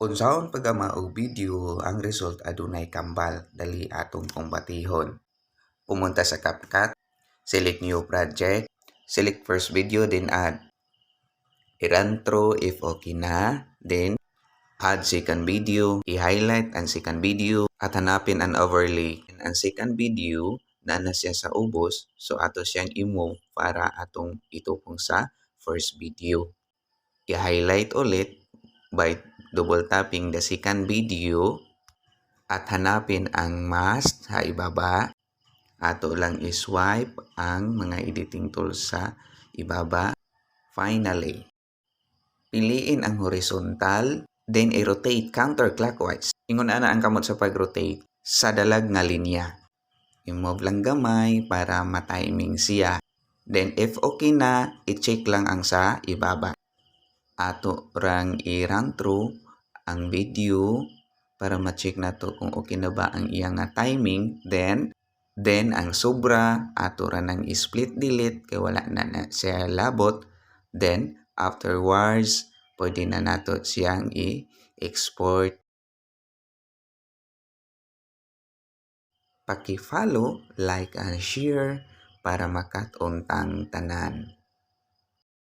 Unsaon pagama og video ang result adunay kambal dali atong pangbatihon. Pumunta sa CapCut, select new project, select first video then add. I-run through if okay na, then add second video, i-highlight ang second video at hanapin ang overlay. Ang second video na siya sa ubos, so ato siyang i-move para atong itupong sa first video. I-highlight ulit by double tapping the second video at hanapin ang mask sa ibaba. Ato lang i-swipe ang mga editing tools sa ibaba. Finally, piliin ang horizontal, then i-rotate counterclockwise. Ingon ana ang kamot sa pag-rotate sa dalag nga linya. I-move lang gamay para ma-timing siya. Then if okay na, i-check lang ang sa ibaba. Ato rang i-run through ang video para ma-check na to kung okay na ba ang iyang timing. Then ang sobra ato ra nang i-split delete kay wala na siya labot. Then afterwards pwede na nato siyang i-export. Paki-follow, like and share para makat-on tang tanan.